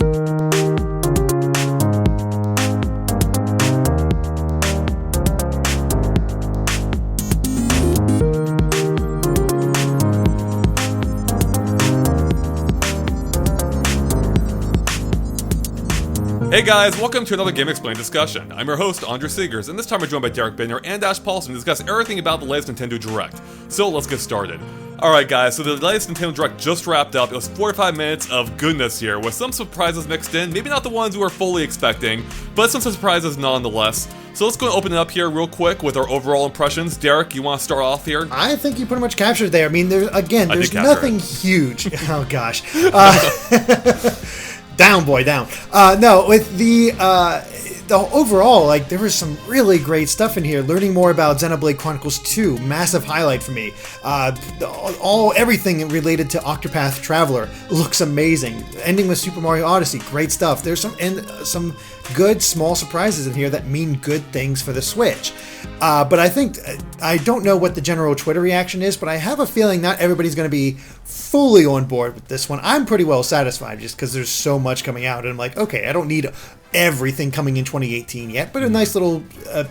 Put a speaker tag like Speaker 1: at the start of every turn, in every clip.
Speaker 1: Hey guys, welcome to another GameXplain discussion. I'm your host, Andre Seegers, and this time we're joined by Derek Binder and Ash Paulson to discuss everything about the latest Nintendo Direct. So let's get started. Alright guys, so the latest Nintendo Direct just wrapped up. It was 45 minutes of goodness here, with some surprises mixed in, maybe not the ones we were fully expecting, but some surprises nonetheless. So let's go and open it up here real quick with our overall impressions. Derek, you want to start off here?
Speaker 2: I think you pretty much captured there. I mean, there's nothing huge. Oh gosh. Down, boy, down. No, with the overall, like, there was some really great stuff in here. Learning more about Xenoblade Chronicles 2, massive highlight for me. Everything related to Octopath Traveler looks amazing. Ending with Super Mario Odyssey, great stuff. There's some good small surprises in here that mean good things for the Switch. But I don't know what the general Twitter reaction is, but I have a feeling not everybody's going to be fully on board with this one. I'm pretty well satisfied just because there's so much coming out, and I'm like, okay, I don't need everything coming in 2018 yet, but a nice little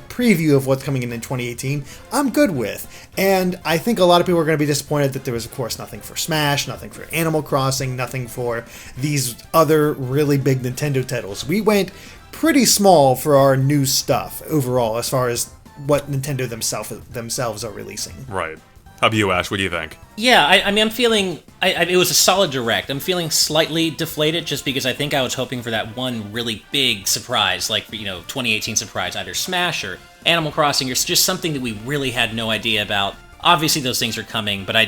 Speaker 2: preview of what's coming in 2018, I'm good with. And I think a lot of people are going to be disappointed that there was, of course, nothing for Smash, nothing for Animal Crossing, nothing for these other really big Nintendo titles. We went pretty small for our new stuff overall as far as what Nintendo themselves are releasing.
Speaker 1: Right. How about you, Ash? What do you think?
Speaker 3: Yeah, I mean, I'm feeling... it was a solid Direct. I'm feeling slightly deflated just because I think I was hoping for that one really big surprise, like, 2018 surprise, either Smash or Animal Crossing, or just something that we really had no idea about. Obviously, those things are coming, but I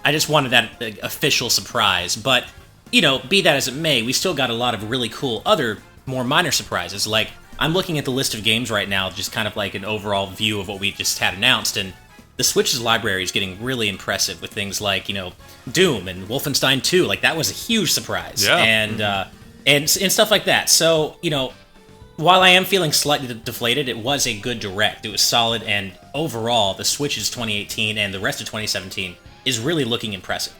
Speaker 3: just wanted that official surprise. But, be that as it may, we still got a lot of really cool other, more minor surprises. Like, I'm looking at the list of games right now, just kind of like an overall view of what we just had announced, and the Switch's library is getting really impressive with things like, Doom and Wolfenstein 2. Like, that was a huge surprise.
Speaker 1: Yeah.
Speaker 3: And stuff like that. So, while I am feeling slightly deflated, it was a good Direct. It was solid, and overall, the Switch's 2018 and the rest of 2017 is really looking impressive.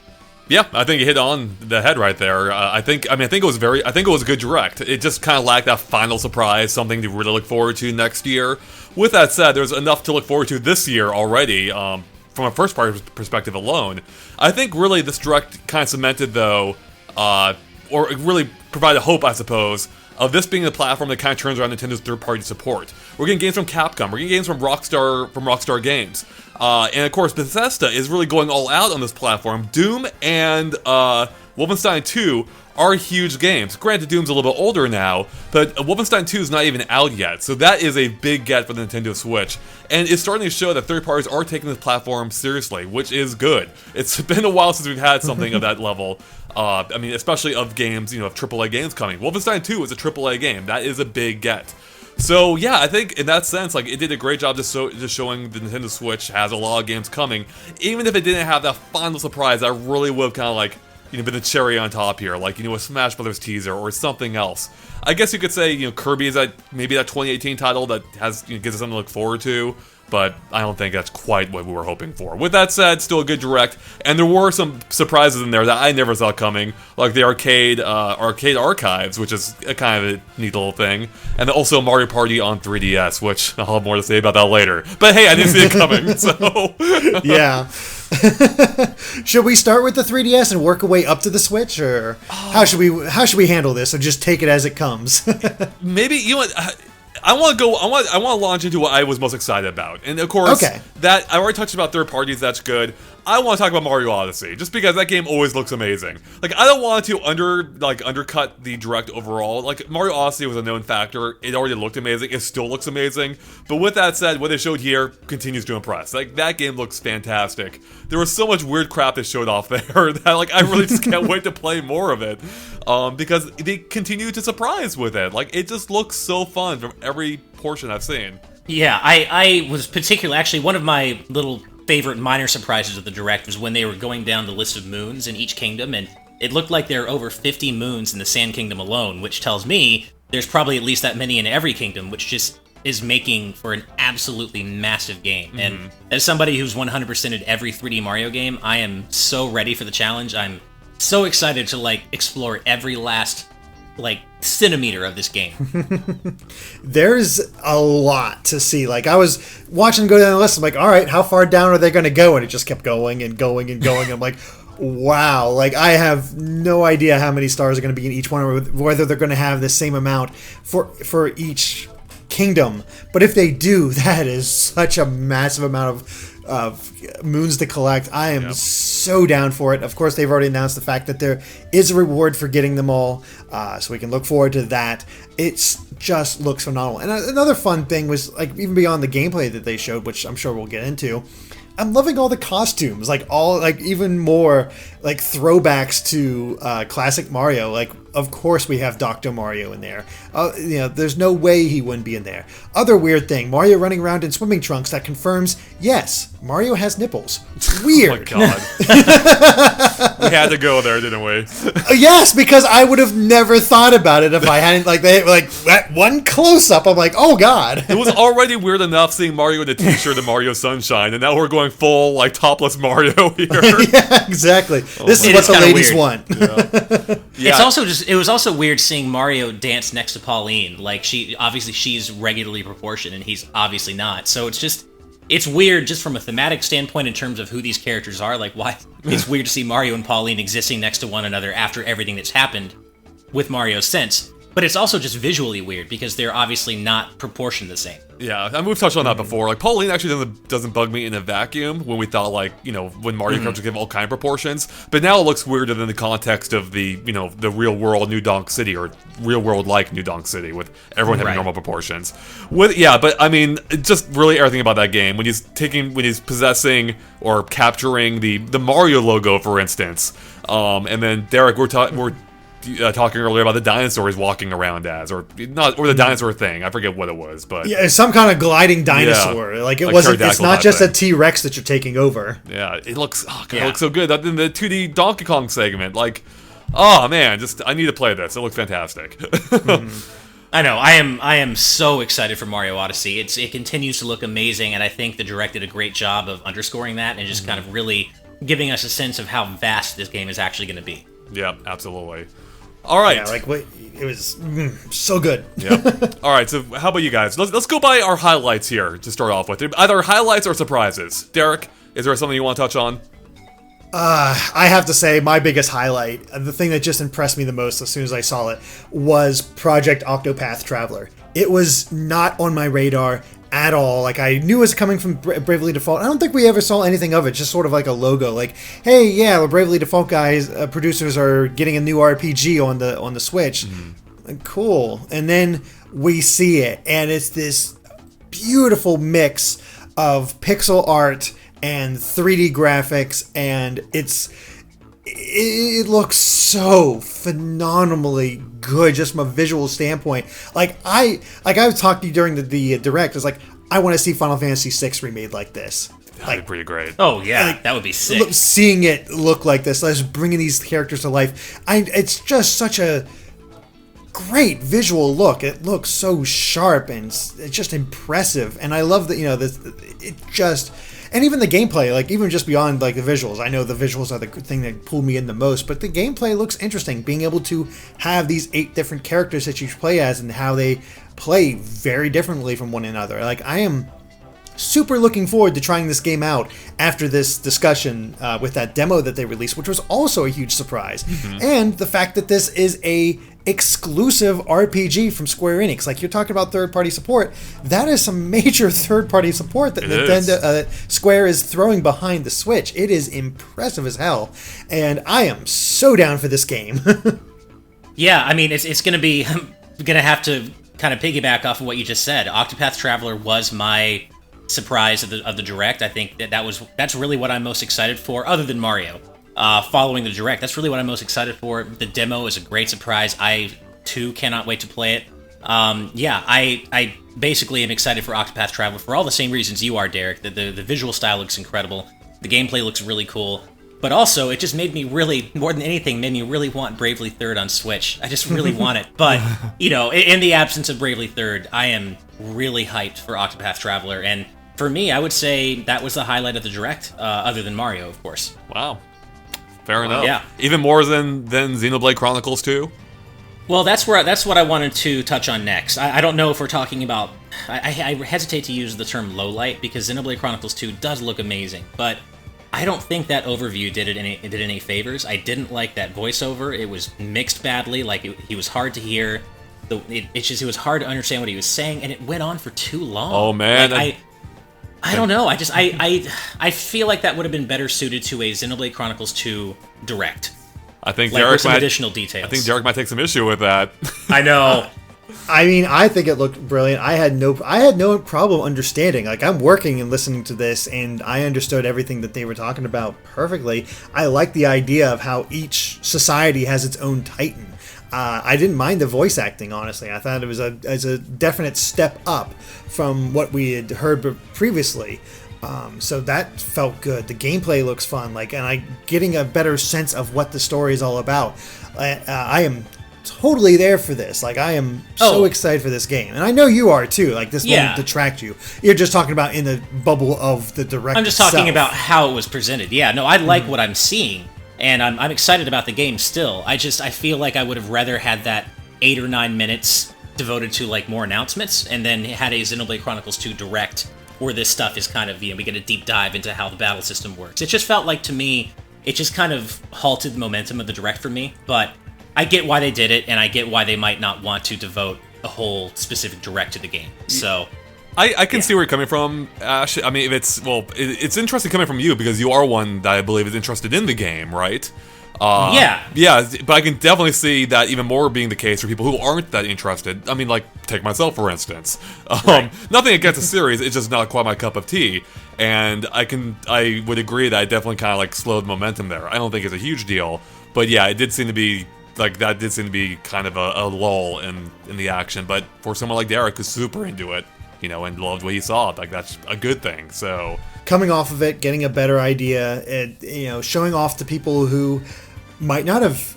Speaker 1: Yeah, I think you hit on the head right there. I think it was a good Direct. It just kind of lacked that final surprise, something to really look forward to next year. With that said, there's enough to look forward to this year already, from a first-party perspective alone. I think really this Direct kind of cemented, though, or really provided hope, I suppose, of this being the platform that kind of turns around Nintendo's third-party support. We're getting games from Capcom, we're getting games from Rockstar Games. And of course, Bethesda is really going all out on this platform. Doom and Wolfenstein 2 are huge games. Granted, Doom's a little bit older now, but Wolfenstein 2 is not even out yet, so that is a big get for the Nintendo Switch. And it's starting to show that third parties are taking this platform seriously, which is good. It's been a while since we've had something of that level. Especially of games, of AAA games coming. Wolfenstein 2 is a AAA game. That is a big get. So yeah, I think in that sense, like, it did a great job just showing the Nintendo Switch has a lot of games coming. Even if it didn't have that final surprise, that really would have kind of like, been the cherry on top here, like, a Smash Brothers teaser or something else. I guess you could say, Kirby is maybe that 2018 title that has, gives us something to look forward to, but I don't think that's quite what we were hoping for. With that said, still a good Direct, and there were some surprises in there that I never saw coming, like the arcade archives, which is a kind of a neat little thing, and also Mario Party on 3DS, which I'll have more to say about that later. But hey, I didn't see it coming, so...
Speaker 2: Yeah. Should we start with the 3DS and work our way up to the Switch, or how should we handle this, or just take it as it comes?
Speaker 1: Maybe, I want to launch into what I was most excited about. And of course, that I already touched about third parties, that's good. I want to talk about Mario Odyssey, just because that game always looks amazing. Like, I don't want to undercut the Direct overall. Like, Mario Odyssey was a known factor. It already looked amazing. It still looks amazing. But with that said, what they showed here continues to impress. Like, that game looks fantastic. There was so much weird crap they showed off there that, like, I really just can't wait to play more of it. Because they continue to surprise with it. Like, it just looks so fun from every portion I've seen.
Speaker 3: Yeah, I was particularly, actually, one of my little favorite minor surprises of the Direct was when they were going down the list of moons in each kingdom, and it looked like there are over 50 moons in the Sand Kingdom alone, which tells me there's probably at least that many in every kingdom, which just is making for an absolutely massive game. Mm-hmm. And as somebody who's 100%ed every 3D Mario game, I am so ready for the challenge. I'm so excited to, like, explore every last centimeter of this game.
Speaker 2: There's a lot to see. Like, I was watching go down the list. I'm like, all right, how far down are they going to go? And it just kept going and going and going. I'm like, wow. Like, I have no idea how many stars are going to be in each one, or whether they're going to have the same amount for each kingdom. But if they do, that is such a massive amount of moons to collect. I am so down for it. Of course, they've already announced the fact that there is a reward for getting them all, so we can look forward to that. It just looks phenomenal. And another fun thing was, like, even beyond the gameplay that they showed, which I'm sure we'll get into, I'm loving all the costumes, even more like throwbacks to classic Mario. Like, of course we have Dr. Mario in there. There's no way he wouldn't be in there. Other weird thing, Mario running around in swimming trunks that confirms, yes, Mario has nipples. Weird.
Speaker 1: Oh my god. We had to go there, didn't we?
Speaker 2: Yes, because I would have never thought about it if I hadn't, that one close-up, I'm like, oh god.
Speaker 1: It was already weird enough seeing Mario in a t-shirt and Mario Sunshine, and now we're going full, topless Mario here.
Speaker 2: Yeah, exactly. This is what the ladies
Speaker 3: weird.
Speaker 2: want.
Speaker 1: Yeah.
Speaker 3: It was also weird seeing Mario dance next to Pauline. Like, she's regularly proportioned and he's obviously not. So it's weird just from a thematic standpoint in terms of who these characters are. Like, why it's weird to see Mario and Pauline existing next to one another after everything that's happened with Mario since. But it's also just visually weird because they're obviously not proportioned the same.
Speaker 1: Yeah, and we've touched on that before. Like, Pauline actually doesn't bug me in a vacuum when we thought, when Mario characters give all kind of proportions. But now it looks weirder in the context of the real world New Donk City, or real world New Donk City, with everyone having normal proportions. But I mean, just really everything about that game. When he's possessing or capturing the Mario logo, for instance. And then Derek, we're talking earlier about the dinosaurs walking around or the dinosaur thing. I forget what it was, but
Speaker 2: yeah, it's some kind of gliding dinosaur.
Speaker 1: Yeah.
Speaker 2: It's not just a T-Rex that you're taking over.
Speaker 1: Yeah, it looks it looks so good. In the 2D Donkey Kong segment, oh man, I need to play this. It looks fantastic.
Speaker 3: I know. I am so excited for Mario Odyssey. It continues to look amazing, and I think the direct did a great job of underscoring that and just kind of really giving us a sense of how vast this game is actually going to be.
Speaker 1: Yeah, absolutely. All right.
Speaker 2: Yeah, it was so good.
Speaker 1: Yeah. All right. So, how about you guys? Let's go by our highlights here to start off with. Either highlights or surprises. Derek, is there something you want to touch on?
Speaker 2: I have to say, my biggest highlight, the thing that just impressed me the most as soon as I saw it, was Project Octopath Traveler. It was not on my radar at all. I knew it was coming from Bravely Default. I don't think we ever saw anything of it, just sort of like a logo. Hey, yeah, the Bravely Default guys, producers are getting a new RPG on the Switch. Cool. And then we see it, and it's this beautiful mix of pixel art and 3D graphics, and it looks so phenomenally good just from a visual standpoint. I was talking to you during the direct. It's I want to see Final Fantasy VI remade like this.
Speaker 1: That'd be pretty great.
Speaker 3: Oh yeah, that would be sick.
Speaker 2: Seeing it look like this, just bringing these characters to life. It's just such a great visual look. It looks so sharp and it's just impressive. And I love that and even the gameplay, even just beyond the visuals. I know the visuals are the thing that pulled me in the most, but the gameplay looks interesting. Being able to have these 8 different characters that you play as and how they play very differently from one another. I am super looking forward to trying this game out after this discussion with that demo that they released, which was also a huge surprise. And the fact that this is a exclusive RPG from Square Enix. You're talking about third-party support. That is some major third-party support that Nintendo Square is throwing behind the Switch. It is impressive as hell, and I am so down for this game.
Speaker 3: Yeah, I mean, it's going to be... I'm going to have to kind of piggyback off of what you just said. Octopath Traveler was my surprise of the Direct. I think that's really what I'm most excited for, other than Mario. Following the Direct, that's really what I'm most excited for. The demo is a great surprise. I, too, cannot wait to play it. I basically am excited for Octopath Traveler for all the same reasons you are, Derek. The visual style looks incredible. The gameplay looks really cool. But also, it just made me really, more than anything, made me really want Bravely Third on Switch. I just really want it. But, in the absence of Bravely Third, I am really hyped for Octopath Traveler. And for me, I would say that was the highlight of the Direct, other than Mario, of course.
Speaker 1: Wow. Fair enough.
Speaker 3: Yeah.
Speaker 1: Even more than Xenoblade Chronicles 2?
Speaker 3: Well, that's what I wanted to touch on next. I don't know if we're talking about. I hesitate to use the term low light because Xenoblade Chronicles 2 does look amazing, but I don't think that overview did any favors. I didn't like that voiceover. It was mixed badly. Like he was hard to hear. It was hard to understand what he was saying, and it went on for too long.
Speaker 1: Oh man,
Speaker 3: like, I don't know. I feel like that would have been better suited to a Xenoblade Chronicles 2 direct.
Speaker 1: I think
Speaker 3: like,
Speaker 1: Derek
Speaker 3: some
Speaker 1: might,
Speaker 3: additional details.
Speaker 1: I think Derek might take some issue with that.
Speaker 3: I know.
Speaker 2: I mean, I think it looked brilliant. I had no problem understanding. Like, I'm working and listening to this, and I understood everything that they were talking about perfectly. I like the idea of how each society has its own titan. I didn't mind the voice acting, honestly. I thought it was a definite step up from what we had heard previously. So that felt good. The gameplay looks fun, and I'm getting a better sense of what the story is all about. I am totally there for this. I am so excited for this game, and I know you are too. This won't detract you. You're just talking about in the bubble of the direct.
Speaker 3: I'm just talking about how it was presented. Yeah, no, I like what I'm seeing, and I'm excited about the game still. I feel like I would have rather had that 8 or 9 minutes devoted to more announcements, and then had a Xenoblade Chronicles 2 direct, where this stuff is kind of, we get a deep dive into how the battle system works. It just felt like, to me, it just kind of halted the momentum of the direct for me, but I get why they did it, and I get why they might not want to devote a whole specific direct to the game. So
Speaker 1: I can see where you're coming from, Ash. I mean, it's interesting coming from you, because you are one that I believe is interested in the game, right? Yeah, but I can definitely see that even more being the case for people who aren't that interested. I mean, take myself, for instance. Nothing against the series, it's just not quite my cup of tea. And I would agree that it definitely kind of slowed momentum there. I don't think it's a huge deal, but yeah, it did seem to be that did seem to be kind of a lull in the action. But for someone like Derek who's super into it, and loved what he saw, that's a good thing. So
Speaker 2: coming off of it, getting a better idea, showing off to people who might not have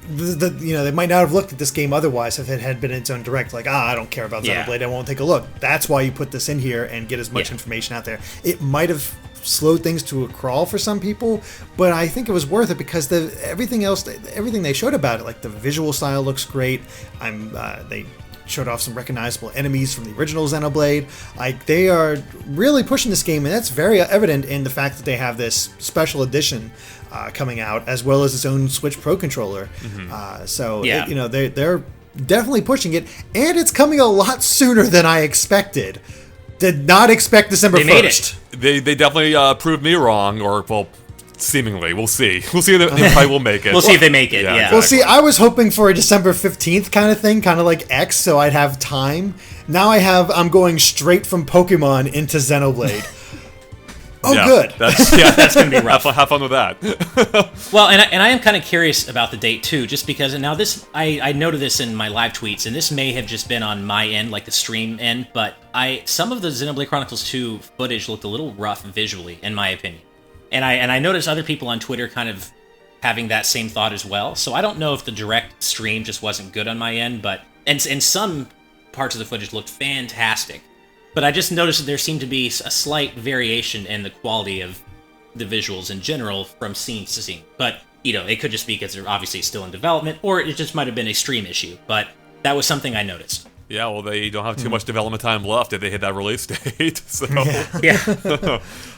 Speaker 2: they might not have looked at this game otherwise if it had been its own direct. I don't care about Xenoblade, I won't take a look. That's why you put this in here and get as much information out there. It might have slowed things to a crawl for some people, but I think it was worth it because everything they showed about it, the visual style looks great. They showed off some recognizable enemies from the original Xenoblade. They are really pushing this game, and that's very evident in the fact that they have this special edition coming out, as well as its own Switch Pro controller. They're definitely pushing it, and it's coming a lot sooner than I expected. Did not expect December 1st.
Speaker 3: Made it.
Speaker 1: They definitely proved me wrong, or seemingly. We'll see. We'll see if they will make it.
Speaker 3: We'll see if they make it, yeah.
Speaker 1: Exactly.
Speaker 2: Well, see, I was hoping for a December 15th kind of thing, kind of like X, so I'd have time. Now I'm going straight from Pokemon into Xenoblade. Good.
Speaker 1: That's going to be rough. Have fun with that.
Speaker 3: Well, and I am kind of curious about the date, too, just because, and now this, I noted this in my live tweets, and this may have just been on my end, the stream end, but some of the Xenoblade Chronicles 2 footage looked a little rough visually, in my opinion. And I noticed other people on Twitter kind of having that same thought as well. So I don't know if the direct stream just wasn't good on my end, and some parts of the footage looked fantastic. But I just noticed that there seemed to be a slight variation in the quality of the visuals in general from scene to scene. But, it could just be because they're obviously still in development, or it just might have been a stream issue. But that was something I noticed.
Speaker 1: Yeah, well, they don't have too much development time left if they hit that release date. So,
Speaker 3: yeah.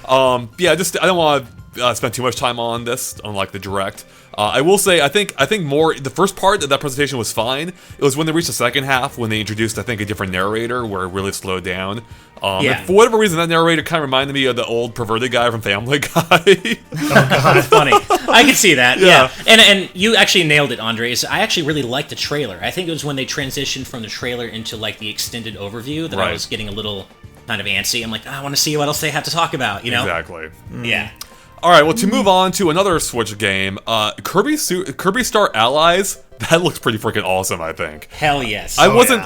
Speaker 1: I don't want to spend too much time on this, unlike the direct. I will say, I think more the first part of that presentation was fine. It was when they reached the second half when they introduced, I think, a different narrator where it really slowed down. And for whatever reason, that narrator kind of reminded me of the old perverted guy from Family Guy.
Speaker 3: Oh God, that's funny. I could see that. Yeah. And you actually nailed it, Andre. I actually really liked the trailer. I think it was when they transitioned from the trailer into the extended overview that I was getting a little kind of antsy. I'm I want to see what else they have to talk about.
Speaker 1: Exactly.
Speaker 3: Yeah.
Speaker 1: All right, well, to move on to another Switch game, Kirby Star Allies, that looks pretty freaking awesome, I think.
Speaker 3: Hell yes.
Speaker 1: I wasn't,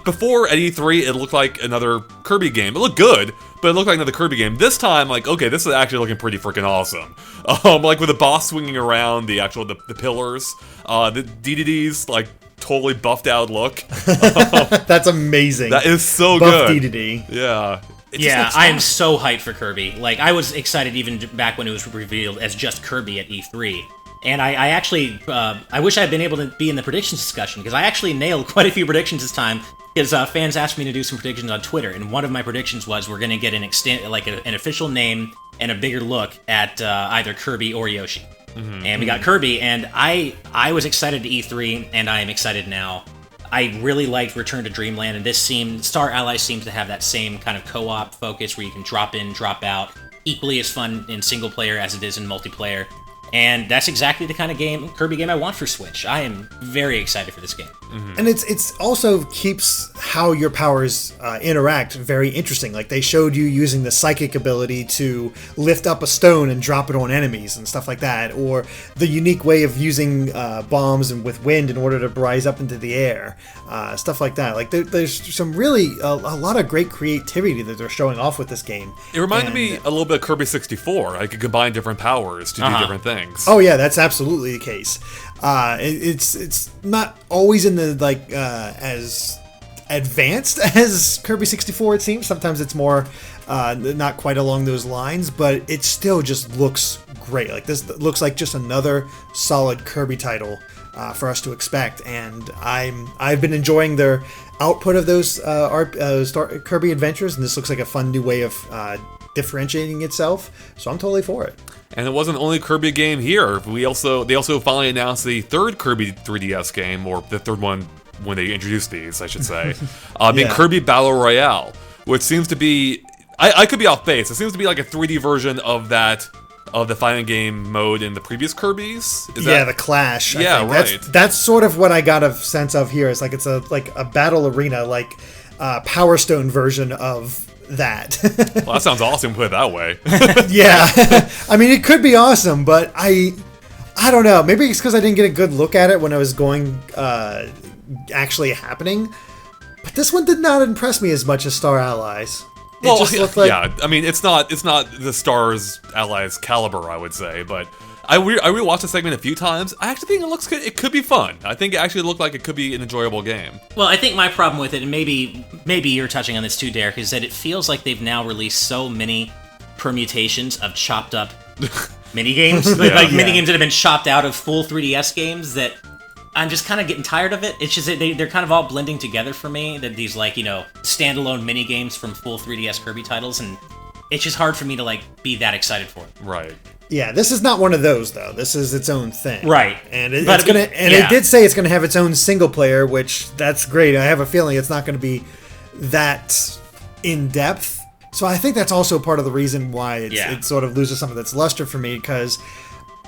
Speaker 1: before at E3, it looked like another Kirby game. It looked good, but it looked like another Kirby game. This time, okay, this is actually looking pretty freaking awesome. With the boss swinging around, the pillars, the DDD's, totally buffed out look.
Speaker 2: That's amazing.
Speaker 1: That is so
Speaker 2: Buff
Speaker 1: good.
Speaker 2: DDD.
Speaker 1: Yeah.
Speaker 3: I am so hyped for Kirby. I was excited even back when it was revealed as just Kirby at E3. And I actually, I wish I'd been able to be in the predictions discussion, because I actually nailed quite a few predictions this time, because fans asked me to do some predictions on Twitter, and one of my predictions was we're going to get an official name and a bigger look at either Kirby or Yoshi. And we got Kirby, and I was excited to E3, and I am excited now. I really liked Return to Dreamland, and Star Allies seems to have that same kind of co-op focus where you can drop in, drop out, equally as fun in single player as it is in multiplayer. And that's exactly the kind of Kirby game I want for Switch. I am very excited for this game.
Speaker 2: And it's also keeps how your powers interact very interesting. Like, they showed you using the psychic ability to lift up a stone and drop it on enemies and stuff like that, or the unique way of using bombs and with wind in order to rise up into the air, stuff like that. Like, there's some really a lot of great creativity that they're showing off with this game.
Speaker 1: It reminded me a little bit of Kirby 64. I could combine different powers to do different things.
Speaker 2: Oh yeah, that's absolutely the case. It's not always in the as advanced as Kirby 64. It seems sometimes it's more not quite along those lines, but it still just looks great. Like, this looks like just another solid Kirby title for us to expect, and I've been enjoying their output of those Kirby adventures, and this looks like a fun new way of differentiating itself. So I'm totally for it.
Speaker 1: And it wasn't only a Kirby game here. They also finally announced the third Kirby 3DS game, or the third one when they introduced these, I should say, being Kirby Battle Royale, which seems to be, I could be off base, it seems to be like a 3D version of the fighting game mode in the previous Kirby's.
Speaker 2: The Clash.
Speaker 1: Yeah, right.
Speaker 2: That's sort of what I got a sense of here. It's like it's a battle arena, like Power Stone version of that.
Speaker 1: Well, that sounds awesome, put it that way.
Speaker 2: Yeah. I mean, it could be awesome, but I don't know. Maybe it's because I didn't get a good look at it when I was going actually happening. But this one did not impress me as much as Star Allies. It just looked like...
Speaker 1: Yeah, I mean, it's not the Stars Allies caliber, I would say, but I rewatched the segment a few times. I actually think it looks good. It could be fun. I think it actually looked like it could be an enjoyable game.
Speaker 3: Well, I think my problem with it, and maybe you're touching on this too, Derek, is that it feels like they've now released so many permutations of chopped up minigames, minigames that have been chopped out of full 3DS games, that I'm just kind of getting tired of it. It's just that they're kind of all blending together for me, that these standalone minigames from full 3DS Kirby titles, and it's just hard for me to be that excited for it.
Speaker 1: Right.
Speaker 2: Yeah, this is not one of those though. This is its own thing.
Speaker 3: Right.
Speaker 2: And it did say it's going to have its own single player, which that's great. I have a feeling it's not going to be that in depth. So I think that's also part of the reason why it sort of loses some of its luster for me, because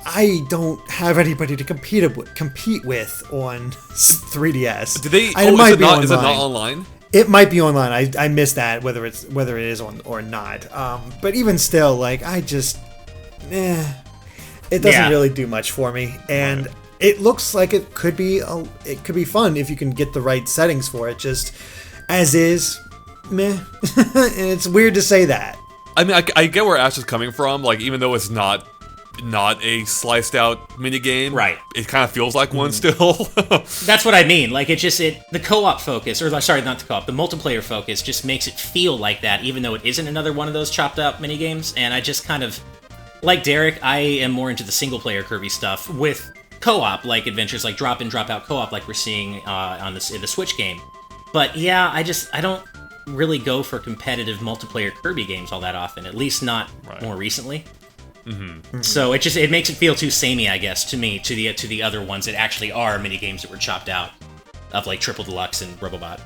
Speaker 2: I don't have anybody to compete with on 3DS.
Speaker 1: Did they? Is it not online?
Speaker 2: It might be online. I missed that, whether it is on or not. But even still, I just, it doesn't really do much for me. And it looks like it could be fun if you can get the right settings for it. Just as is, meh. And it's weird to say that.
Speaker 1: I mean, I get where Ash is coming from. Even though it's not a sliced out minigame,
Speaker 3: right?
Speaker 1: It kind of feels like one still.
Speaker 3: That's what I mean. The co-op focus, or sorry, not the co-op, the multiplayer focus just makes it feel like that, even though it isn't another one of those chopped out minigames. And I just kind of, like Derek, I am more into the single player Kirby stuff with co-op, adventures, drop in, drop out co-op, like we're seeing in the Switch game. But yeah, I don't really go for competitive multiplayer Kirby games all that often, at least not more recently. Mm-hmm. So it makes it feel too samey, I guess, to me, to the other ones that actually are mini games that were chopped out of Triple Deluxe and Robobot.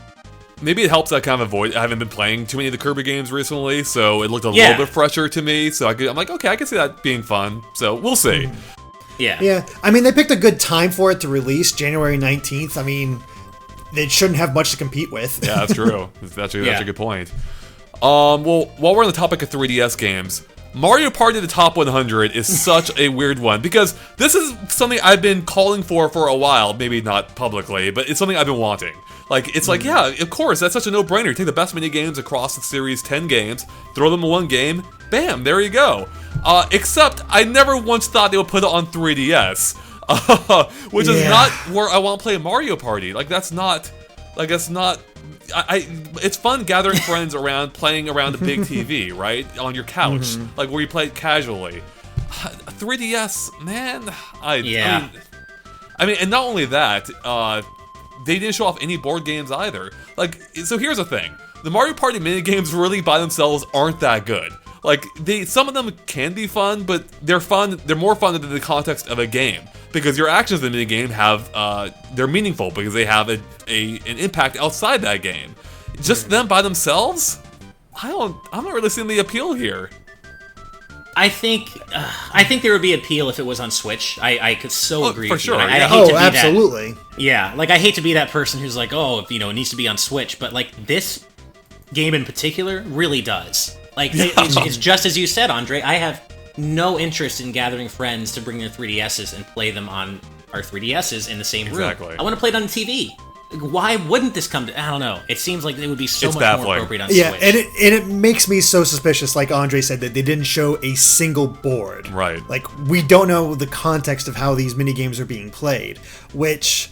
Speaker 1: Maybe it helps that kind of avoid. I haven't been playing too many of the Kirby games recently, so it looked a little bit fresher to me. So I'm like, okay, I can see that being fun. So we'll see.
Speaker 3: Yeah.
Speaker 2: I mean, they picked a good time for it to release, January 19th. I mean, they shouldn't have much to compete with.
Speaker 1: Yeah, that's true. That's a good point. Well, while we're on the topic of 3DS games, Mario Party the Top 100 is such a weird one, because this is something I've been calling for a while, maybe not publicly, but it's something I've been wanting. Yeah, of course, that's such a no-brainer. Take the best mini games across the series, 10 games, throw them in one game, bam, there you go. Except, I never once thought they would put it on 3DS, which is not where I want to play Mario Party. It's fun gathering friends around, playing around a big TV, right? On your couch, where you play it casually. 3DS, man,
Speaker 3: Yeah.
Speaker 1: I mean, and not only that, they didn't show off any board games either. Like, so here's the thing. The Mario Party minigames really by themselves aren't that good. Like, some of them can be fun, but they're more fun in the context of a game. Because your actions in the minigame they're meaningful because they have an impact outside that game. Just them by themselves? I'm not really seeing the appeal here.
Speaker 3: I think there would be appeal if it was on Switch. I could agree
Speaker 1: for
Speaker 3: with
Speaker 1: sure.
Speaker 3: you. I
Speaker 1: Yeah.
Speaker 3: hate to be
Speaker 2: absolutely.
Speaker 3: Yeah, like I hate to be that person who's like, oh, it needs to be on Switch, but like this game in particular really does. Like it's just as you said, Andre. I have no interest in gathering friends to bring their 3DSs and play them on our 3DSs in the same room.
Speaker 1: Exactly.
Speaker 3: I want to play it on the TV. Why wouldn't this come to... I don't know. It seems like it would be so
Speaker 1: It's
Speaker 3: much
Speaker 1: baffling.
Speaker 3: more appropriate on
Speaker 2: Yeah,
Speaker 3: Switch.
Speaker 2: and it makes me so suspicious, like Andre said, that they didn't show a single board.
Speaker 1: Right.
Speaker 2: Like, we don't know the context of how these minigames are being played, which,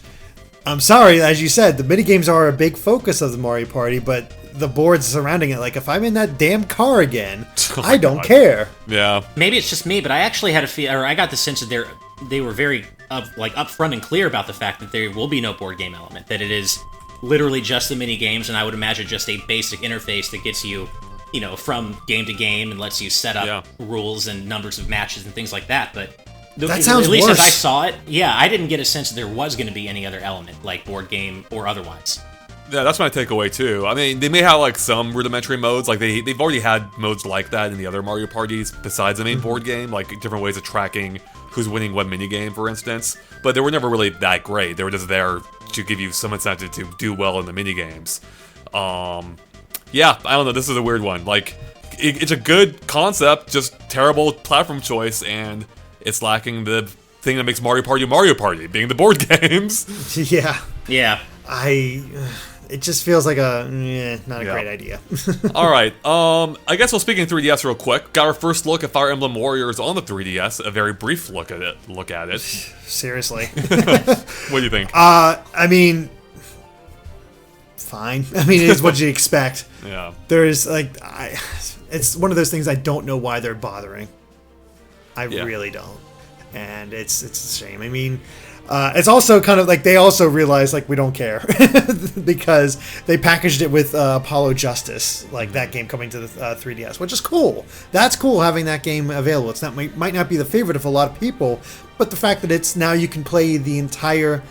Speaker 2: I'm sorry, as you said, the minigames are a big focus of the Mario Party, but the boards surrounding it, like, if I'm in that damn car again, I don't care.
Speaker 1: Yeah.
Speaker 3: Maybe it's just me, but I actually had I got the sense that they were very upfront and clear about the fact that there will be no board game element, that it is literally just the mini games, and I would imagine just a basic interface that gets you, from game to game and lets you set up rules and numbers of matches and things like that. But
Speaker 2: That sounds
Speaker 3: at least
Speaker 2: worse.
Speaker 3: as I saw it, I didn't get a sense that there was going to be any other element, like board game or otherwise.
Speaker 1: Yeah, that's my takeaway too. I mean, they may have like some rudimentary modes, like they've already had modes like that in the other Mario parties besides the main board game, like different ways of tracking who's winning what minigame, for instance. But they were never really that great. They were just there to give you some incentive to do well in the minigames. Yeah, I don't know. This is a weird one. Like, it's a good concept, just terrible platform choice, and it's lacking the thing that makes Mario Party, being the board games.
Speaker 2: Yeah.
Speaker 3: Yeah.
Speaker 2: It just feels like not a great idea.
Speaker 1: All right. I guess we'll speak in 3DS real quick. Got our first look at Fire Emblem Warriors on the 3DS. A very brief look at it.
Speaker 2: Seriously.
Speaker 1: What do you think?
Speaker 2: I mean, fine. I mean, it is what you expect.
Speaker 1: Yeah.
Speaker 2: There's it's one of those things I don't know why they're bothering. I really don't, and it's a shame. I mean, it's also kind of like they also realize like we don't care because they packaged it with Apollo Justice, like that game coming to the 3DS, which is cool. That's cool having that game available. It's not might not be the favorite of a lot of people, but the fact that it's now you can play the entire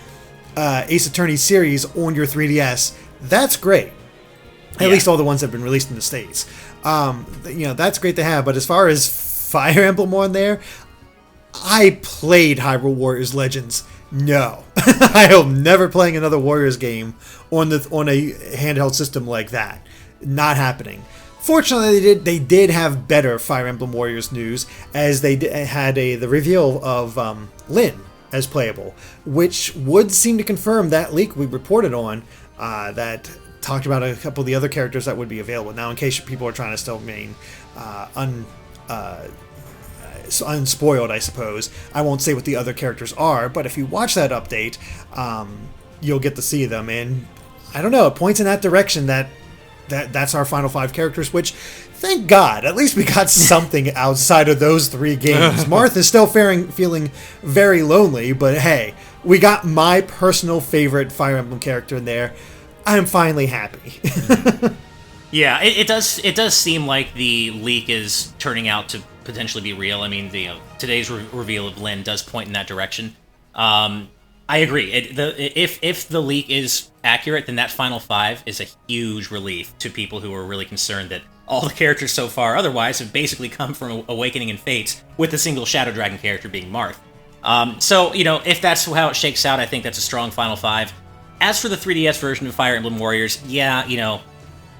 Speaker 2: Ace Attorney series on your 3DS, that's great. At least all the ones that have been released in the States. That's great to have. But as far as Fire Emblem on there, I played Hyrule Warriors Legends. No, I am never playing another Warriors game on a handheld system like that. Not happening. Fortunately, they did have better Fire Emblem Warriors news, as they had the reveal of Lyn as playable, which would seem to confirm that leak we reported on that talked about a couple of the other characters that would be available. Now, in case people are trying to still remain unspoiled, I suppose, I won't say what the other characters are, but if you watch that update, you'll get to see them, and I don't know, it points in that direction that's our final 5 characters, which, thank God, at least we got something outside of those 3 games. Marth is still feeling very lonely, but hey, we got my personal favorite Fire Emblem character in there. I'm finally happy.
Speaker 3: Yeah, it does seem like the leak is turning out to potentially be real. I mean, today's reveal of Lyn does point in that direction. I agree. If the leak is accurate, then that final 5 is a huge relief to people who are really concerned that all the characters so far otherwise have basically come from Awakening and Fates, with a single Shadow Dragon character being Marth. So, if that's how it shakes out, I think that's a strong final 5. As for the 3DS version of Fire Emblem Warriors, here's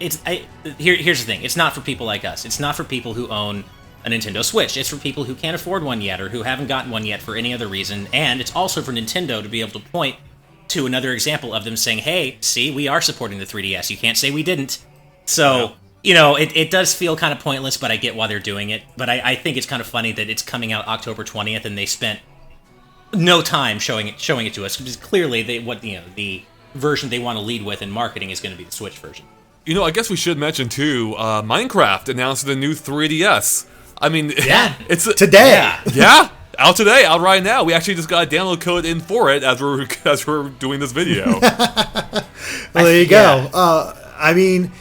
Speaker 3: the thing. It's not for people like us. It's not for people who own a Nintendo Switch. It's for people who can't afford one yet, or who haven't gotten one yet for any other reason. And it's also for Nintendo to be able to point to another example of them saying, hey, see, we are supporting the 3DS. You can't say we didn't. So, it does feel kind of pointless, but I get why they're doing it. But I think it's kind of funny that it's coming out October 20th, and they spent no time showing it to us, because clearly the version they want to lead with in marketing is going to be the Switch version.
Speaker 1: I guess we should mention too, Minecraft announced the new 3DS. I mean,
Speaker 2: Yeah,
Speaker 1: it's
Speaker 2: today.
Speaker 1: Yeah, Out today, out right now. We actually just got a download code in for it as we're doing this video.
Speaker 2: Well, there you go. I mean,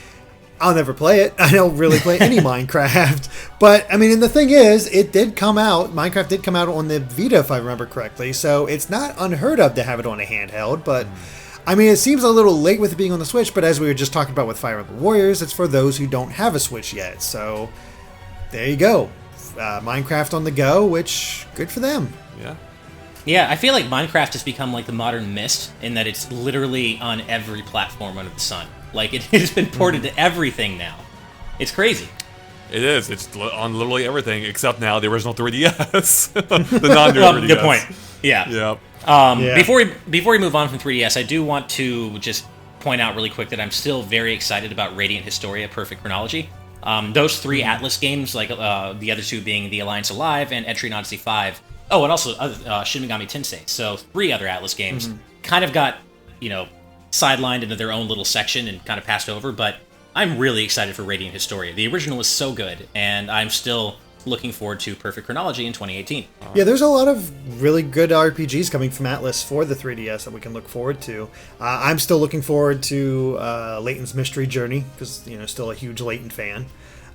Speaker 2: I'll never play it. I don't really play any Minecraft. But, I mean, and the thing is, it did come out, Minecraft did come out on the Vita, if I remember correctly, so it's not unheard of to have it on a handheld, but... I mean, it seems a little late with it being on the Switch, but as we were just talking about with Fire Emblem Warriors, it's for those who don't have a Switch yet. So, there you go. Minecraft on the go, which, good for them.
Speaker 1: Yeah.
Speaker 3: Yeah, I feel like Minecraft has become like the modern Myst in that it's literally on every platform under the sun. Like, it has been ported to everything now. It's crazy.
Speaker 1: It is. It's on literally everything, except now the original 3DS. The non-new
Speaker 3: Well,
Speaker 1: 3DS.
Speaker 3: good point. Yeah.
Speaker 1: Yep.
Speaker 2: Yeah.
Speaker 3: Before we move on from 3DS, I do want to just point out really quick that I'm still very excited about Radiant Historia Perfect Chronology. Those 3 Atlas games, like the other 2 being The Alliance Alive and Etrian Odyssey 5. Oh, and also Shin Megami Tensei. So 3 other Atlas games kind of got, sidelined into their own little section and kind of passed over, but I'm really excited for Radiant Historia. The original was so good, and I'm still looking forward to Perfect Chronology in 2018.
Speaker 2: Yeah, there's a lot of really good RPGs coming from Atlas for the 3DS that we can look forward to. I'm still looking forward to Layton's Mystery Journey, because, still a huge Layton fan.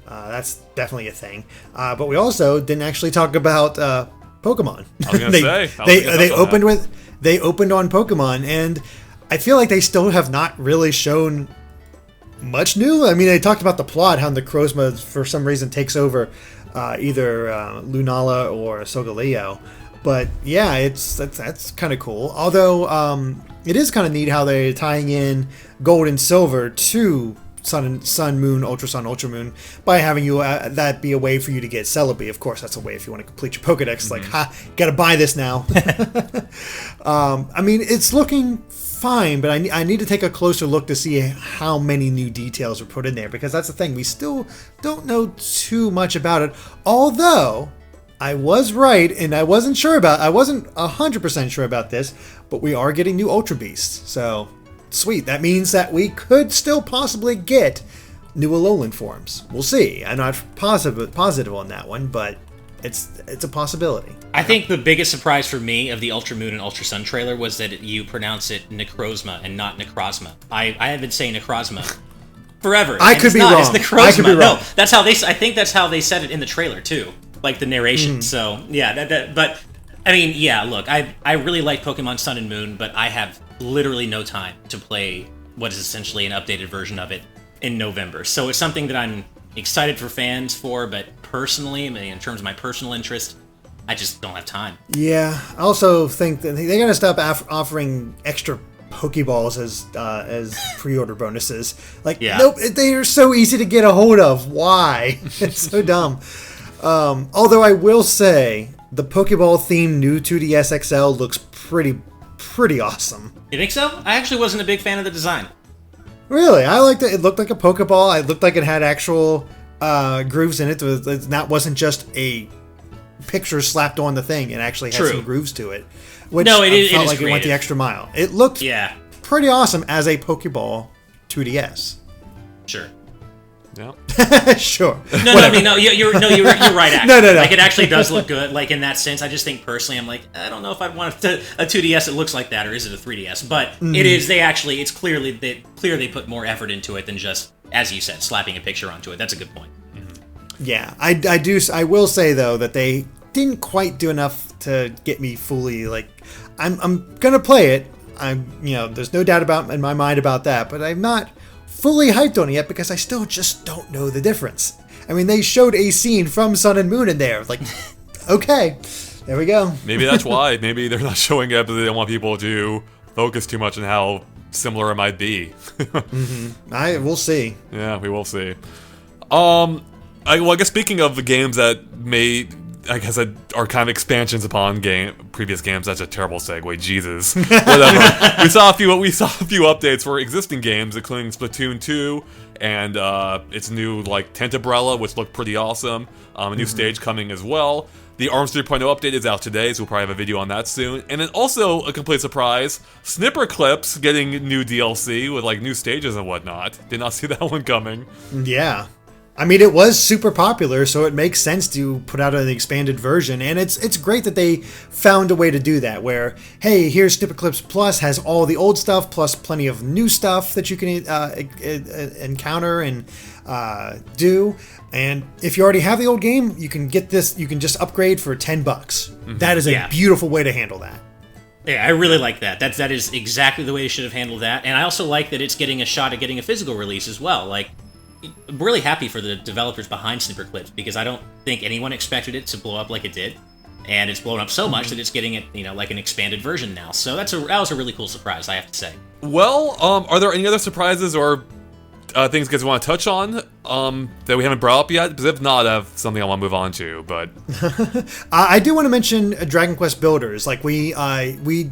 Speaker 2: That's definitely a thing. But we also didn't actually talk about Pokemon.
Speaker 1: I was gonna say.
Speaker 2: They opened on Pokemon, and I feel like they still have not really shown much new. I mean, they talked about the plot, how the Necrozma, for some reason, takes over either Lunala or Solgaleo. But yeah, that's kind of cool. Although it is kind of neat how they're tying in Gold and Silver to Sun, Moon, Ultra Sun, Ultra Moon by having you that be a way for you to get Celebi. Of course, that's a way if you want to complete your Pokedex. Like, gotta buy this now. I mean, it's looking fine, but I need to take a closer look to see how many new details are put in there, because that's the thing, we still don't know too much about it, although I was right, and I wasn't 100% sure about this, but we are getting new Ultra Beasts, so sweet. That means that we could still possibly get new Alolan forms. We'll see. I'm not positive on that one, but it's a possibility.
Speaker 3: I think the biggest surprise for me of the Ultra Moon and Ultra Sun trailer was that you pronounce it Necrozma and not Necrozma. I have been saying Necrozma forever.
Speaker 2: I could be wrong.
Speaker 3: It's Necrozma.
Speaker 2: I could be wrong.
Speaker 3: No, that's how I think that's how they said it in the trailer too, like the narration. So yeah, but I mean, yeah. Look, I really like Pokemon Sun and Moon, but I have literally no time to play what is essentially an updated version of it in November. So it's something that I'm excited for fans for, but personally, I mean, in terms of my personal interest, I just don't have time.
Speaker 2: Yeah, I also think that they gotta stop offering extra Pokeballs as pre-order bonuses. Like, nope, they are so easy to get a hold of. Why? It's so dumb. Although I will say, the Pokeball themed new 2DS XL looks pretty awesome.
Speaker 3: You think so? I actually wasn't a big fan of the design.
Speaker 2: Really? I liked it. It looked like a Pokeball. It looked like it had actual grooves in it. That wasn't just a picture slapped on the thing. It actually had some grooves to it. Which felt like it went the extra mile. It looked pretty awesome as a Pokeball 2DS.
Speaker 3: Sure.
Speaker 1: Yeah.
Speaker 2: Sure.
Speaker 3: No, I mean, you're right. Actually.
Speaker 2: No.
Speaker 3: Like, it actually does look good. Like, in that sense, I just think personally, I'm like, I don't know if I'd want a 2DS that looks like that, or is it a 3DS? But it is. It's clearly they put more effort into it than just, as you said, slapping a picture onto it. That's a good point.
Speaker 2: Yeah, I will say though that they didn't quite do enough to get me fully like. I'm gonna play it. There's no doubt in my mind about that, but I'm not fully hyped on it yet because I still just don't know the difference. I mean, they showed a scene from Sun and Moon in there. Like, okay, there we go.
Speaker 1: Maybe that's why. Maybe they're not showing it because they don't want people to focus too much on how similar it might be.
Speaker 2: We'll see.
Speaker 1: Yeah, we will see. I guess speaking of the games that are kind of expansions upon previous games. That's a terrible segue. Jesus. Whatever. we saw a few updates for existing games, including Splatoon 2 and its new Tentabrella, which looked pretty awesome. A new stage coming as well. The ARMS 3.0 update is out today, so we'll probably have a video on that soon. And then also a complete surprise: Snipper Clips getting new DLC with new stages and whatnot. Did not see that one coming.
Speaker 2: Yeah. I mean, it was super popular, so it makes sense to put out an expanded version, and it's great that they found a way to do that, where, hey, here's Snippet Clips Plus, has all the old stuff, plus plenty of new stuff that you can encounter and do, and if you already have the old game, you can get this, you can just upgrade for $10. Mm-hmm. That is a beautiful way to handle that.
Speaker 3: Yeah, I really like that. That is exactly the way they should have handled that, and I also like that it's getting a shot at getting a physical release as well, like, I'm really happy for the developers behind Snippet Clips because I don't think anyone expected it to blow up like it did, and it's blown up so much that it's getting it, like an expanded version now. So that was a really cool surprise, I have to say. Well,
Speaker 1: are there any other surprises or things you guys want to touch on that we haven't brought up yet? Because if not, I have something I want to move on to. But
Speaker 2: I do want to mention Dragon Quest Builders. Like we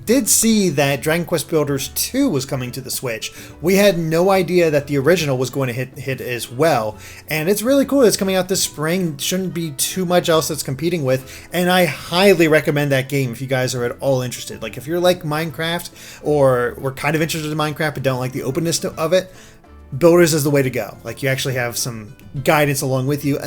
Speaker 2: did see that Dragon Quest Builders 2 was coming to the Switch. We had no idea that the original was going to hit as well, and it's really cool. It's coming out this spring. Shouldn't be too much else that's competing with, and I highly recommend that game if you guys are at all interested. Like if you're like Minecraft or were kind of interested in Minecraft but don't like the openness of it, Builders is the way to go. Like you actually have some guidance along with you,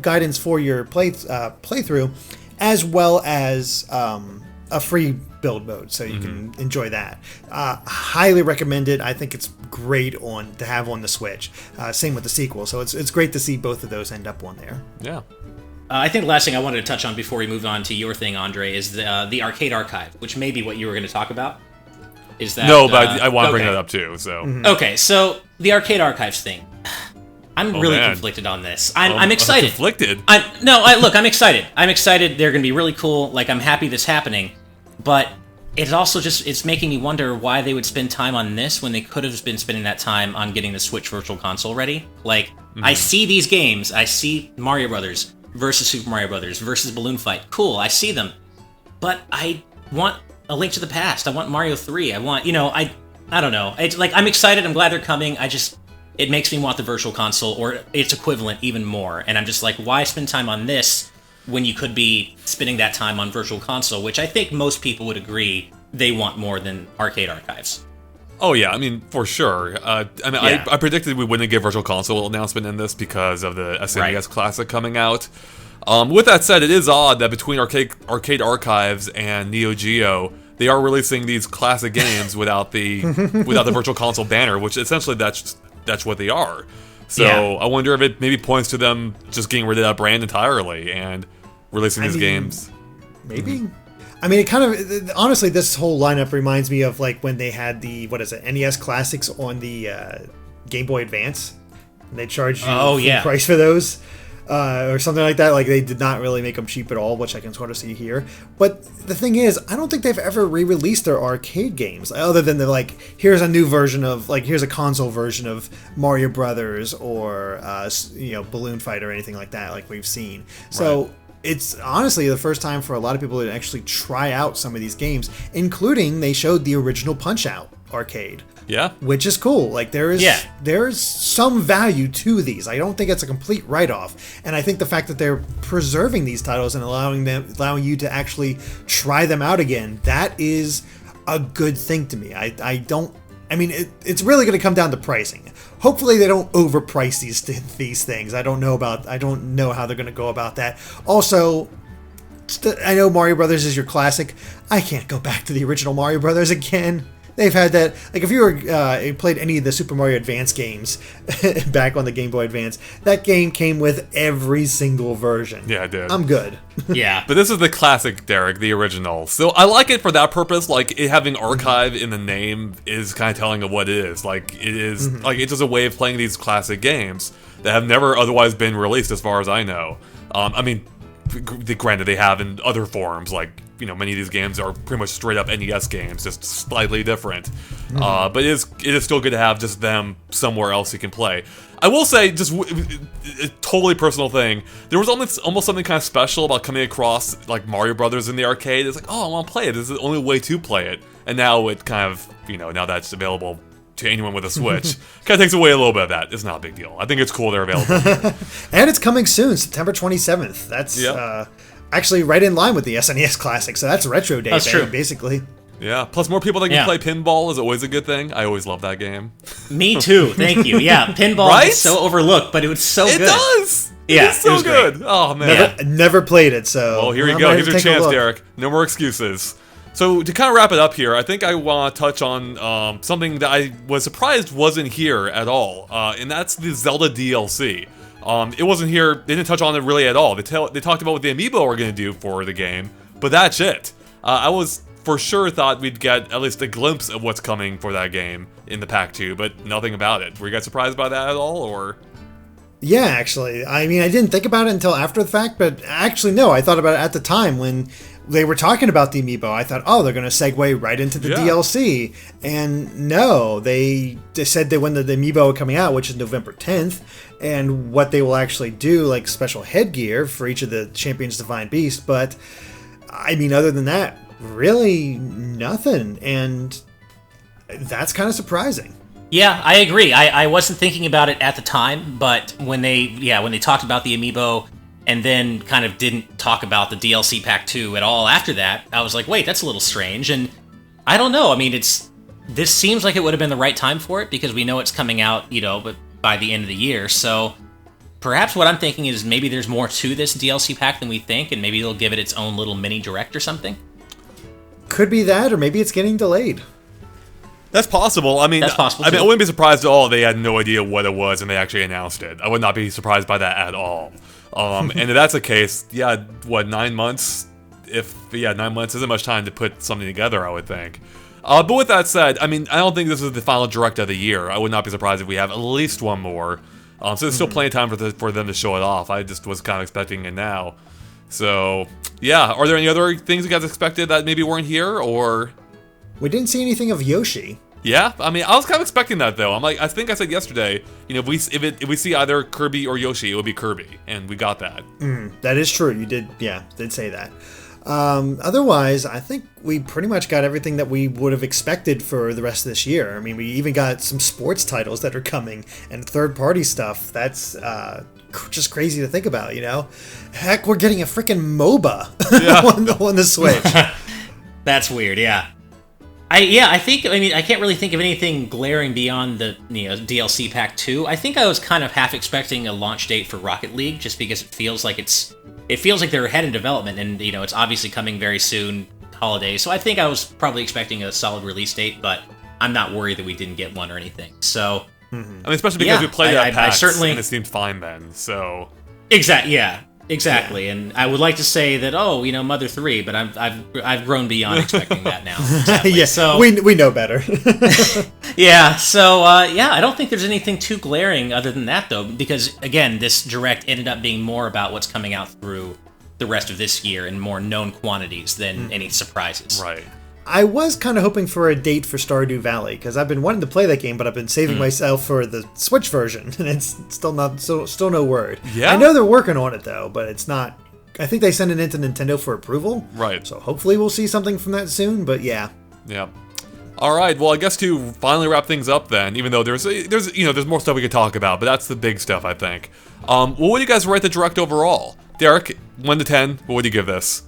Speaker 2: guidance for your playthrough, as well as a free build mode, so you can enjoy that. Highly recommend it. I think it's great to have on the Switch. Same with the sequel, so it's great to see both of those end up on there.
Speaker 1: Yeah.
Speaker 3: I think the last thing I wanted to touch on before we move on to your thing, Andre, is the Arcade Archive, which may be what you were going to talk about. Is that
Speaker 1: no? But I want to bring that up too. So
Speaker 3: okay, so the Arcade Archives thing. I'm really conflicted on this. I'm excited.
Speaker 1: Conflicted?
Speaker 3: I'm excited. I'm excited. They're going to be really cool. Like I'm happy this happening, but it's also it's making me wonder why they would spend time on this when they could have been spending that time on getting the Switch Virtual Console ready. Like I see these games. I see Mario Brothers versus Super Mario Brothers versus Balloon Fight. Cool. I see them, but I want A Link to the Past. I want Mario 3. I want, I don't know. It's like, I'm excited. I'm glad they're coming. It makes me want the Virtual Console or its equivalent even more. And I'm just like, why spend time on this when you could be spending that time on Virtual Console, which I think most people would agree they want more than Arcade Archives.
Speaker 1: Oh, yeah. I mean, for sure. I predicted we wouldn't get Virtual Console announcement in this because of the SNES Classic coming out. With that said, it is odd that between Arcade Archives and Neo Geo, they are releasing these classic games without the Virtual Console banner, which essentially that's what they are. So I wonder if it maybe points to them just getting rid of that brand entirely and releasing these games.
Speaker 2: Maybe. I mean, it kind of honestly, this whole lineup reminds me of like when they had the NES Classics on the Game Boy Advance. And they charged you full price for those. Or something like that. Like they did not really make them cheap at all, which I can sort of see here. But the thing is, I don't think they've ever re-released their arcade games, other than they're like, here's a new version of, like, here's a console version of Mario Brothers or Balloon Fight or anything like that, like we've seen. So it's honestly the first time for a lot of people to actually try out some of these games, including they showed the original Punch-Out arcade.
Speaker 1: Yeah.
Speaker 2: Which is cool. Like there's some value to these. I don't think it's a complete write-off. And I think the fact that they're preserving these titles and allowing you to actually try them out again, that is a good thing to me. It's really going to come down to pricing. Hopefully they don't overprice these things. I don't know how they're going to go about that. Also, I know Mario Brothers is your classic. I can't go back to the original Mario Brothers again. They've had that, like if you played any of the Super Mario Advance games back on the Game Boy Advance, that game came with every single version.
Speaker 1: Yeah, it did.
Speaker 2: I'm good.
Speaker 3: Yeah.
Speaker 1: But this is the classic, Derek, the original. So I like it for that purpose. Like it having archive in the name is kind of telling of what it is. Like it is, like it's just a way of playing these classic games that have never otherwise been released as far as I know. Granted, they have in other forms, like, many of these games are pretty much straight up NES games, just slightly different. But it is still good to have just them somewhere else you can play. I will say, just a totally personal thing, there was almost something kind of special about coming across, like, Mario Brothers in the arcade. It's like, oh, I want to play it. This is the only way to play it. And now it kind of, now that's available to anyone with a Switch, kind of takes away a little bit of that. It's not a big deal. I think it's cool they're available.
Speaker 2: And it's coming soon, September 27th. That's actually right in line with the SNES Classic, so that's Retro Day,
Speaker 3: that's true.
Speaker 2: Basically.
Speaker 1: Yeah, plus more people that can
Speaker 3: Yeah.
Speaker 1: play pinball is always a good thing. I always love that game.
Speaker 3: Me too. Thank you. Yeah, pinball
Speaker 1: Right?
Speaker 3: is so overlooked, but it was so
Speaker 1: It
Speaker 3: good.
Speaker 1: does!
Speaker 3: Yeah,
Speaker 1: it's so
Speaker 3: it was
Speaker 1: good.
Speaker 3: great.
Speaker 1: Oh, man.
Speaker 2: Never played it, so.
Speaker 1: Well, here you
Speaker 2: I'm
Speaker 1: go.
Speaker 2: gonna
Speaker 1: Here's your
Speaker 2: take a
Speaker 1: chance,
Speaker 2: look.
Speaker 1: Derek. No more excuses. So, to kind of wrap it up here, I think I want to touch on something that I was surprised wasn't here at all, and that's the Zelda DLC. It wasn't here, they didn't touch on it really at all. They talked about what the amiibo were going to do for the game, but that's it. I was for sure thought we'd get at least a glimpse of what's coming for that game in the Pack 2, but nothing about it. Were you guys surprised by that at all, or...?
Speaker 2: Yeah, actually. I mean, I didn't think about it until after the fact, but actually, no. I thought about it at the time when they were talking about the amiibo. I thought, oh, they're going to segue right into the DLC. And no, they said that when the amiibo are coming out, which is November 10th, and what they will actually do, like special headgear for each of the Champions Divine Beast. But, I mean, other than that, really nothing. And that's kind of surprising.
Speaker 3: Yeah, I agree. I wasn't thinking about it at the time, but when they talked about the amiibo and then kind of didn't talk about the DLC Pack 2 at all after that, I was like, wait, that's a little strange. And I don't know. I mean, this seems like it would have been the right time for it because we know it's coming out, but by the end of the year. So perhaps what I'm thinking is maybe there's more to this DLC pack than we think, and maybe they'll give it its own little mini direct or something.
Speaker 2: Could be that, or maybe it's getting delayed.
Speaker 1: That's possible. I mean,
Speaker 3: That's possible,
Speaker 1: I
Speaker 3: too.
Speaker 1: wouldn't be surprised at all if they had no idea what it was and they actually announced it. I would not be surprised by that at all. And if that's the case, 9 months? 9 months isn't much time to put something together, I would think. But with that said, I mean, I don't think this is the final direct of the year. I would not be surprised if we have at least one more. So there's still plenty of time for them to show it off. I just was kind of expecting it now. So, yeah. Are there any other things you guys expected that maybe weren't here, or...?
Speaker 2: We didn't see anything of Yoshi.
Speaker 1: Yeah, I mean, I was kind of expecting that though. I think I said yesterday, if we see either Kirby or Yoshi, it would be Kirby, and we got that.
Speaker 2: That is true. You did say that. Otherwise, I think we pretty much got everything that we would have expected for the rest of this year. I mean, we even got some sports titles that are coming and third-party stuff. That's just crazy to think about, Heck, we're getting a freaking MOBA on the Switch.
Speaker 3: That's weird, yeah. I can't really think of anything glaring beyond the DLC Pack 2. I think I was kind of half expecting a launch date for Rocket League, just because it feels like they're ahead in development, and it's obviously coming very soon, holidays. So I think I was probably expecting a solid release date, but I'm not worried that we didn't get one or anything. So
Speaker 1: I mean, especially because we played at PAX,
Speaker 3: certainly,
Speaker 1: and it seemed fine then. So
Speaker 3: Exactly, and I would like to say that Mother 3, but I've grown beyond expecting that now. Sadly.
Speaker 2: Yeah,
Speaker 3: so
Speaker 2: we know better.
Speaker 3: yeah, so I don't think there's anything too glaring other than that though, because again, this direct ended up being more about what's coming out through the rest of this year and more known quantities than any surprises.
Speaker 1: Right.
Speaker 2: I was kind of hoping for a date for Stardew Valley because I've been wanting to play that game, but I've been saving myself for the Switch version, and it's still no word.
Speaker 1: Yeah?
Speaker 2: I know they're working on it though, but it's not. I think they sent it into Nintendo for approval.
Speaker 1: Right.
Speaker 2: So hopefully we'll see something from that soon. But yeah.
Speaker 1: Yeah. All right. Well, I guess to finally wrap things up, then, even though there's more stuff we could talk about, but that's the big stuff, I think. What would you guys rate the direct overall? Derek, 1 to 10. What would you give this?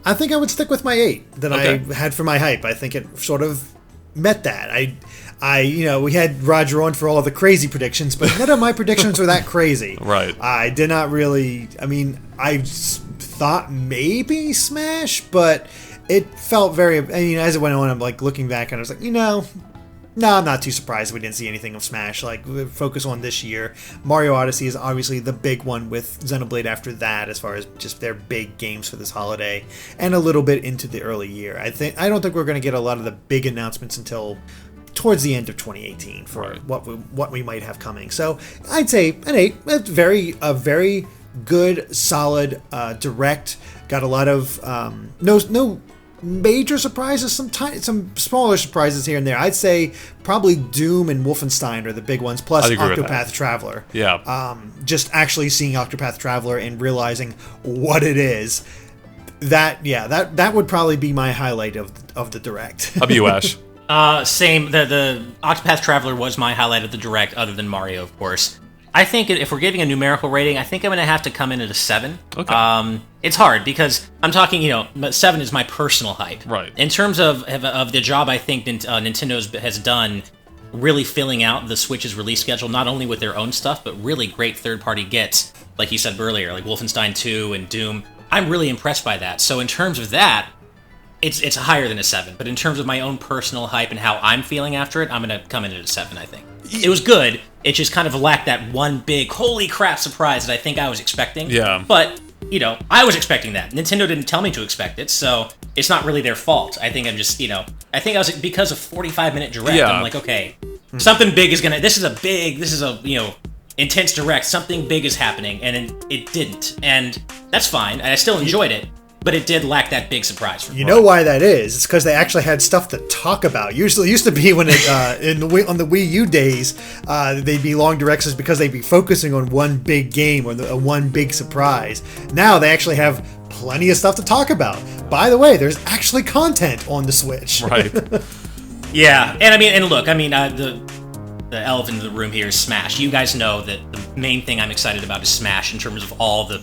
Speaker 2: I think I would stick with my 8 that
Speaker 1: Okay.
Speaker 2: I had for my hype. I think it sort of met that. We had Roger on for all of the crazy predictions, but none of my predictions were that crazy.
Speaker 1: Right.
Speaker 2: I did not really. I mean, I thought maybe Smash, but it felt very. As it went on, I'm like looking back and I was like, no, I'm not too surprised we didn't see anything of Smash. Like, we focus on this year. Mario Odyssey is obviously the big one with Xenoblade after that, as far as just their big games for this holiday, and a little bit into the early year. I don't think we're going to get a lot of the big announcements until towards the end of 2018 for
Speaker 1: Right.
Speaker 2: what we might have coming. So I'd say an 8. It's a very good, solid direct. Got a lot of no major surprises, some smaller surprises here and there. I'd say probably Doom and Wolfenstein are the big ones, plus
Speaker 1: I'd agree with
Speaker 2: Octopath
Speaker 1: that.
Speaker 2: Traveler.
Speaker 1: Yeah.
Speaker 2: Just actually seeing Octopath Traveler and realizing what it is, that would probably be my highlight of the direct.
Speaker 1: How about you, Ash?
Speaker 3: Same. The Octopath Traveler was my highlight of the direct, other than Mario, of course. I think if we're giving a numerical rating, I think I'm going to have to come in at a 7.
Speaker 1: Okay.
Speaker 3: It's hard because I'm talking, 7 is my personal hype.
Speaker 1: Right.
Speaker 3: In terms of the job I think Nintendo has done really filling out the Switch's release schedule, not only with their own stuff, but really great third-party gets, like you said earlier, like Wolfenstein 2 and Doom. I'm really impressed by that. So in terms of that, it's higher than a 7. But in terms of my own personal hype and how I'm feeling after it, I'm going to come in at a 7, I think. It was good. It just kind of lacked that one big, holy crap surprise that I think I was expecting.
Speaker 1: Yeah.
Speaker 3: But, I was expecting that. Nintendo didn't tell me to expect it, so it's not really their fault. I think I'm just, I think I was, because of 45-minute direct, I'm like, okay, something big is gonna, this is a, intense direct, something big is happening, and it didn't. And that's fine, and I still enjoyed it. But it did lack that big surprise for me.
Speaker 2: You know why that is? It's because they actually had stuff to talk about. Usually, it used to be when on the Wii U days, they'd be long directs because they'd be focusing on one big game or one big surprise. Now they actually have plenty of stuff to talk about. By the way, there's actually content on the Switch.
Speaker 1: Right.
Speaker 3: Yeah, and look, the elephant in the room here is Smash. You guys know that the main thing I'm excited about is Smash in terms of all the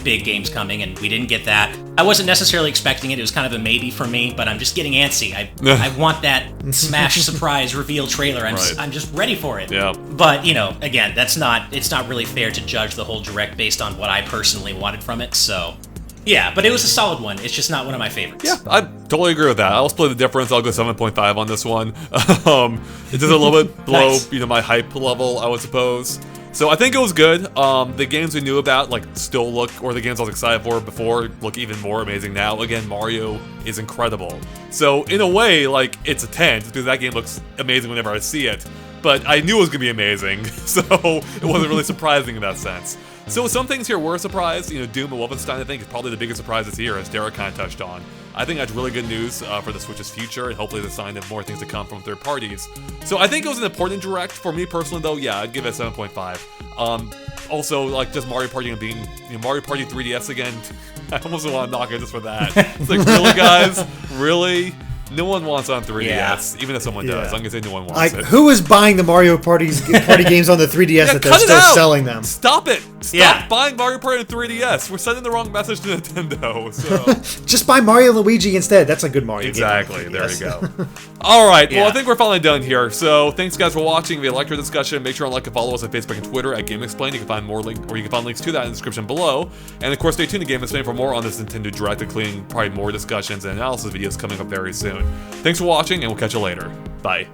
Speaker 3: big games coming, and we didn't get that. I wasn't necessarily expecting it. It was kind of a maybe for me, but I'm just getting antsy. I want that Smash surprise reveal trailer. I'm just ready for it.
Speaker 1: Yeah.
Speaker 3: But, again, it's not really fair to judge the whole direct based on what I personally wanted from it, so yeah, but it was a solid one. It's just not one of my favorites.
Speaker 1: Yeah, I totally agree with that. I'll split the difference. I'll go 7.5 on this one. It's just a little bit below,
Speaker 3: Nice.
Speaker 1: My hype level, I would suppose. So I think it was good. The games we knew about, still look, or the games I was excited for before, look even more amazing now. Again, Mario is incredible. So in a way, it's a 10, because that game looks amazing whenever I see it. But I knew it was going to be amazing, so it wasn't really surprising in that sense. So some things here were a surprise. Doom and Wolfenstein, I think, is probably the biggest surprise this year, as Derek kind of touched on. I think that's really good news for the Switch's future, and hopefully the sign of more things to come from third parties. So I think it was an important direct. For me personally, though, yeah, I'd give it a 7.5. Also, just Mario Party and being Mario Party 3DS again, I almost want to knock it just for that. It's really, guys? Really? No one wants on 3DS, even if someone does. I'm gonna say no one wants it.
Speaker 2: Who is buying the Mario Party games on the 3DS that they're still selling them?
Speaker 1: Stop it! Stop buying Mario Party on 3DS. We're sending the wrong message to Nintendo. So
Speaker 2: just buy Mario and Luigi instead. That's a good Mario game.
Speaker 1: Exactly. There you go. All right. Well, I think we're finally done here. So thanks, guys, for watching. If you liked our discussion, make sure and follow us on Facebook and Twitter at GameXplain. You can find more links to that in the description below. And of course, stay tuned to GameXplain for more on this Nintendo Direct, including probably more discussions and analysis videos coming up very soon. Thanks for watching, and we'll catch you later. Bye.